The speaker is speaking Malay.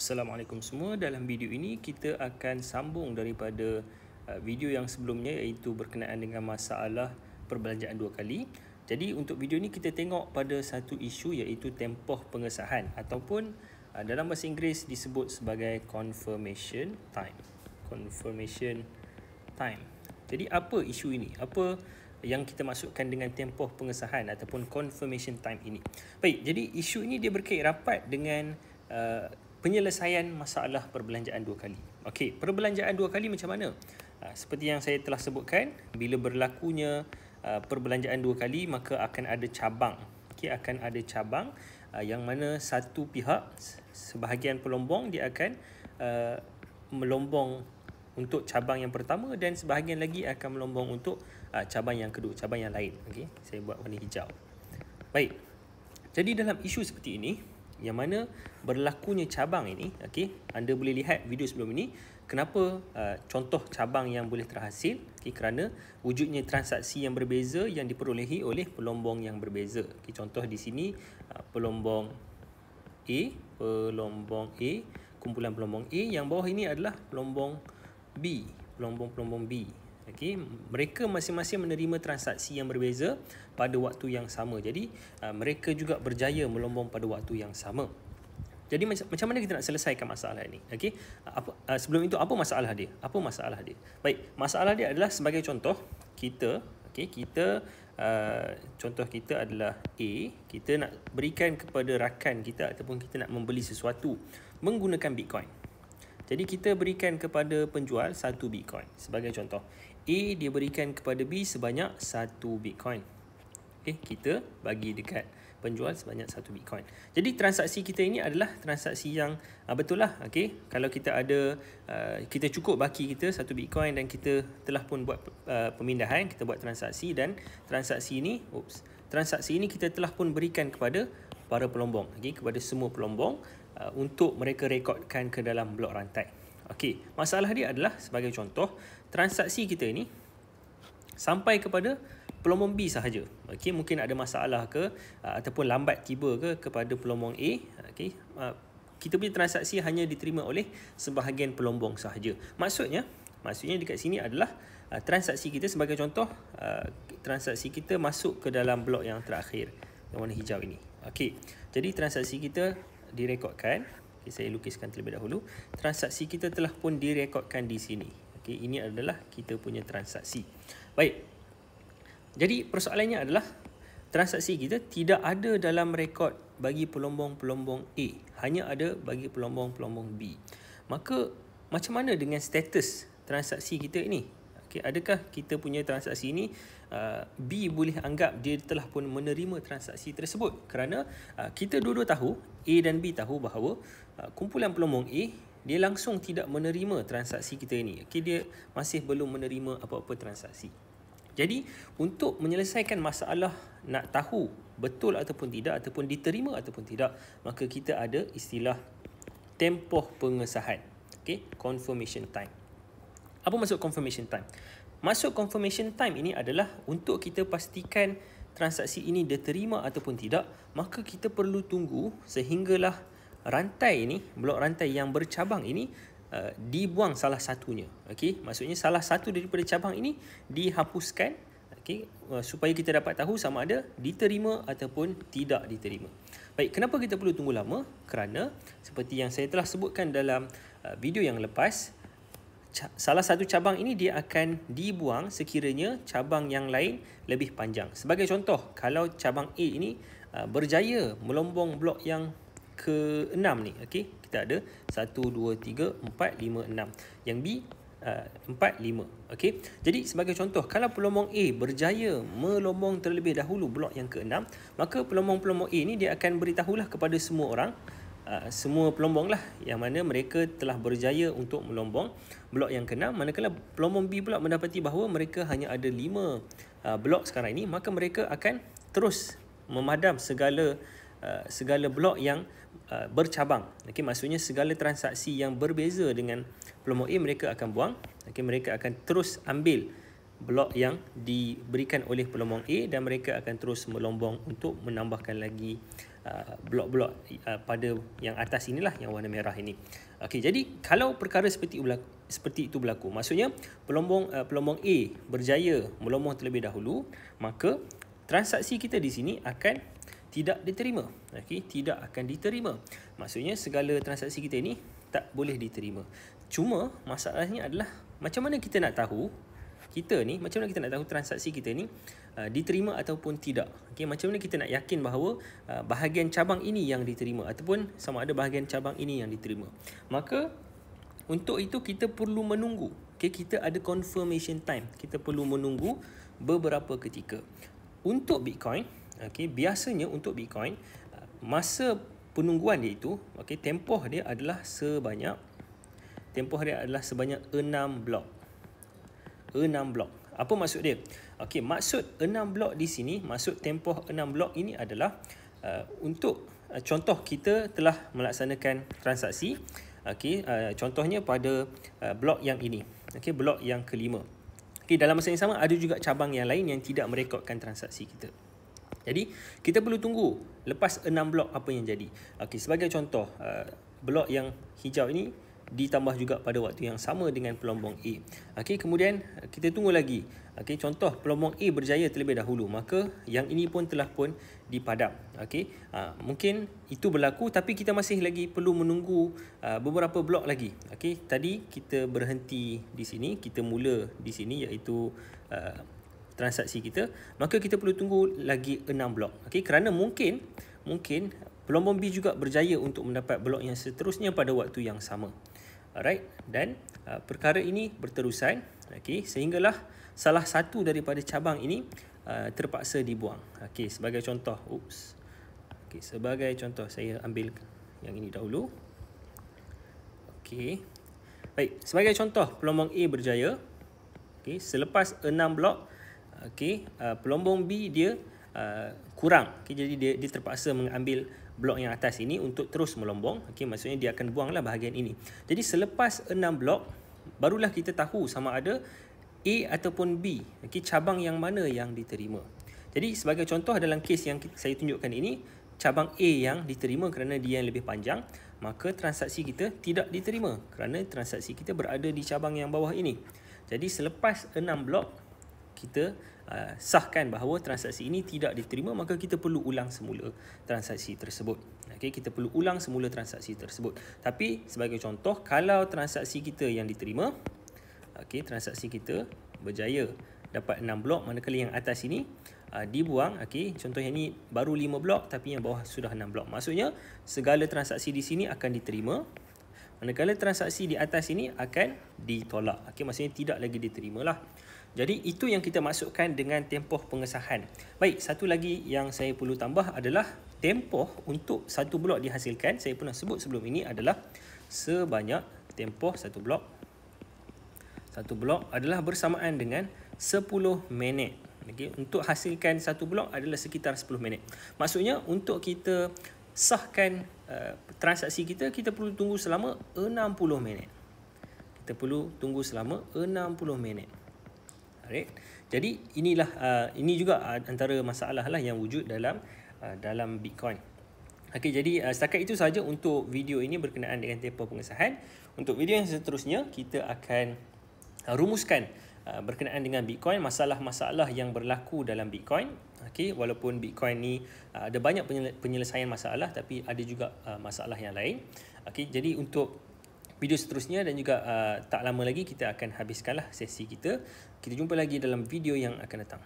Assalamualaikum semua. Dalam video ini kita akan sambung daripada video yang sebelumnya, iaitu berkenaan dengan masalah perbelanjaan dua kali. Jadi untuk video ini kita tengok pada satu isu, iaitu tempoh pengesahan ataupun dalam bahasa Inggeris disebut sebagai confirmation time. Confirmation time. Jadi apa isu ini? Apa yang kita masukkan dengan tempoh pengesahan ataupun confirmation time ini? Baik, jadi isu ini dia berkait rapat dengan penyelesaian masalah perbelanjaan dua kali. Okey, perbelanjaan dua kali macam mana? Seperti yang saya telah sebutkan, bila berlakunya perbelanjaan dua kali, maka akan ada cabang. Okey, akan ada cabang yang mana satu pihak, sebahagian pelombong, dia akan melombong untuk cabang yang pertama dan sebahagian lagi akan melombong untuk cabang yang kedua, cabang yang lain. Okey, saya buat warna hijau. Baik. Jadi dalam isu seperti ini, yang mana berlakunya cabang ini, okey, anda boleh lihat video sebelum ini kenapa contoh cabang yang boleh terhasil, okey, kerana wujudnya transaksi yang berbeza yang diperolehi oleh pelombong yang berbeza. Okey, contoh di sini pelombong A, kumpulan pelombong A, yang bawah ini adalah pelombong B, pelombong B. Okey, mereka masing-masing menerima transaksi yang berbeza pada waktu yang sama. Jadi mereka juga berjaya melombong pada waktu yang sama. Jadi macam mana kita nak selesaikan masalah ini? Okey, sebelum itu apa masalah dia? Apa masalah dia? Baik, masalah dia adalah sebagai contoh kita, okey, contoh kita adalah A, kita nak berikan kepada rakan kita ataupun kita nak membeli sesuatu menggunakan Bitcoin. Jadi kita berikan kepada penjual 1 Bitcoin. Sebagai contoh, A dia berikan kepada B sebanyak 1 Bitcoin. Okay, kita bagi dekat penjual sebanyak 1 Bitcoin. Jadi transaksi kita ini adalah transaksi yang betul lah. Okay? Kalau kita ada, kita cukup baki kita 1 Bitcoin dan kita telah pun buat pemindahan, kita buat transaksi, dan transaksi ini kita telah pun berikan kepada para pelombong, okay? Kepada semua pelombong untuk mereka rekodkan ke dalam blok rantai. Okey, masalah dia adalah sebagai contoh, transaksi kita ini sampai kepada pelombong B sahaja. Okey, mungkin ada masalah ke ataupun lambat tiba ke kepada pelombong A. Okey, kita punya transaksi hanya diterima oleh sebahagian pelombong sahaja. Maksudnya dekat sini adalah transaksi kita, sebagai contoh, transaksi kita masuk ke dalam blok yang terakhir, yang warna hijau ini. Okey, jadi transaksi kita direkodkan. Okay, saya lukiskan terlebih dahulu. Transaksi kita telah pun direkodkan di sini. Okay, ini adalah kita punya transaksi. Baik. Jadi persoalannya adalah transaksi kita tidak ada dalam rekod bagi pelombong-pelombong A, hanya ada bagi pelombong-pelombong B. Maka macam mana dengan status transaksi kita ini? Okay, adakah kita punya transaksi ini B boleh anggap dia telah pun menerima transaksi tersebut? Kerana kita dua-dua tahu, A dan B tahu bahawa kumpulan pelombong A dia langsung tidak menerima transaksi kita ini. Okay, dia masih belum menerima apa-apa transaksi. Jadi untuk menyelesaikan masalah nak tahu betul ataupun tidak, ataupun diterima ataupun tidak, maka kita ada istilah tempoh pengesahan. Okay, confirmation time. Apa maksud confirmation time? Maksud confirmation time ini adalah untuk kita pastikan transaksi ini diterima ataupun tidak, maka kita perlu tunggu sehinggalah rantai ini, blok rantai yang bercabang ini dibuang salah satunya. Okey, maksudnya salah satu daripada cabang ini dihapuskan, okey, supaya kita dapat tahu sama ada diterima ataupun tidak diterima. Baik, kenapa kita perlu tunggu lama? Kerana seperti yang saya telah sebutkan dalam video yang lepas, salah satu cabang ini dia akan dibuang sekiranya cabang yang lain lebih panjang. Sebagai contoh, kalau cabang A ini berjaya melombong blok yang ke-6 ni, okey, kita ada 1, 2, 3, 4, 5, 6. Yang B 4, 5. Okey, jadi sebagai contoh, kalau pelombong A berjaya melombong terlebih dahulu blok yang ke-6, maka pelombong-pelombong A ni dia akan beritahulah kepada semua orang, semua pelombong lah, yang mana mereka telah berjaya untuk melombong blok yang ke-6. Manakala pelombong B pula mendapati bahawa mereka hanya ada 5 blok sekarang ini, maka mereka akan terus memadam segala blok yang bercabang. Okey, maksudnya segala transaksi yang berbeza dengan pelombong A mereka akan buang. Okey, mereka akan terus ambil blok yang diberikan oleh pelombong A dan mereka akan terus melombong untuk menambahkan lagi blok-blok pada yang atas inilah, yang warna merah ini. Okey, jadi kalau perkara seperti itu berlaku, maksudnya pelombong A berjaya melombong terlebih dahulu, maka transaksi kita di sini akan tidak diterima. Okey, tidak akan diterima. Maksudnya segala transaksi kita ini tak boleh diterima. Cuma masalahnya adalah macam mana kita nak tahu transaksi kita ni diterima ataupun tidak. Okey, macam mana kita nak yakin bahawa bahagian cabang ini yang diterima ataupun sama ada bahagian cabang ini yang diterima. Maka untuk itu kita perlu menunggu. Okey, kita ada confirmation time. Kita perlu menunggu beberapa ketika. Untuk Bitcoin, okey, biasanya untuk Bitcoin masa penungguan dia itu, okey, tempoh dia adalah sebanyak 6 blok. 6 blok. Apa maksud dia? Okey, maksud 6 blok di sini, maksud tempoh 6 blok ini adalah untuk contoh kita telah melaksanakan transaksi. Okey, contohnya pada blok yang ini. Okey, blok yang kelima. Okey, dalam masa yang sama ada juga cabang yang lain yang tidak merekodkan transaksi kita. Jadi, kita perlu tunggu lepas 6 blok apa yang jadi. Okey, sebagai contoh, blok yang hijau ini ditambah juga pada waktu yang sama dengan pelombong A. Okey, kemudian kita tunggu lagi. Okey, contoh pelombong A berjaya terlebih dahulu, maka yang ini pun telah pun dipadam. Okey, mungkin itu berlaku tapi kita masih lagi perlu menunggu beberapa blok lagi. Okey, tadi kita berhenti di sini, kita mula di sini iaitu transaksi kita, maka kita perlu tunggu lagi 6 blok. Okey, kerana mungkin pelombong B juga berjaya untuk mendapat blok yang seterusnya pada waktu yang sama. Alright, dan perkara ini berterusan, okey, sehinggalah salah satu daripada cabang ini terpaksa dibuang. Okey, sebagai contoh, sebagai contoh saya ambil yang ini dahulu. Okey. Baik, sebagai contoh pelombong A berjaya. Okey, selepas 6 blok, okey, pelombong B dia kurang. Okey, jadi dia terpaksa mengambil blok yang atas ini untuk terus melombong. Okey, maksudnya dia akan buanglah bahagian ini. Jadi selepas 6 blok barulah kita tahu sama ada A ataupun B. Okey, cabang yang mana yang diterima. Jadi sebagai contoh dalam kes yang saya tunjukkan ini, cabang A yang diterima kerana dia yang lebih panjang, maka transaksi kita tidak diterima kerana transaksi kita berada di cabang yang bawah ini. Jadi selepas 6 blok kita sahkan bahawa transaksi ini tidak diterima, maka kita perlu ulang semula transaksi tersebut. Okey, kita perlu ulang semula transaksi tersebut. Tapi sebagai contoh, kalau transaksi kita yang diterima, okey, transaksi kita berjaya dapat 6 blok, manakala yang atas ini dibuang. Okey, contoh yang ini baru 5 blok tapi yang bawah sudah 6 blok. Maksudnya segala transaksi di sini akan diterima, manakala transaksi di atas ini akan ditolak. Okey, maksudnya tidak lagi diterimalah. Jadi itu yang kita masukkan dengan tempoh pengesahan. Baik, satu lagi yang saya perlu tambah adalah tempoh untuk satu blok dihasilkan. Saya pernah sebut sebelum ini adalah sebanyak tempoh satu blok. Satu blok adalah bersamaan dengan 10 minit. Okay, untuk hasilkan satu blok adalah sekitar 10 minit. Maksudnya untuk kita sahkan transaksi kita, kita perlu tunggu selama 60 minit. Kita perlu tunggu selama 60 minit. Alright. Jadi inilah ini juga antara masalah lah yang wujud dalam Bitcoin. Okey, jadi setakat itu sahaja untuk video ini berkenaan dengan tempoh pengesahan. Untuk video yang seterusnya kita akan rumuskan berkenaan dengan Bitcoin, masalah-masalah yang berlaku dalam Bitcoin. Okey, walaupun Bitcoin ni ada banyak penyelesaian masalah, tapi ada juga masalah yang lain. Okey, jadi untuk video seterusnya dan juga tak lama lagi kita akan habiskanlah sesi kita. Kita jumpa lagi dalam video yang akan datang.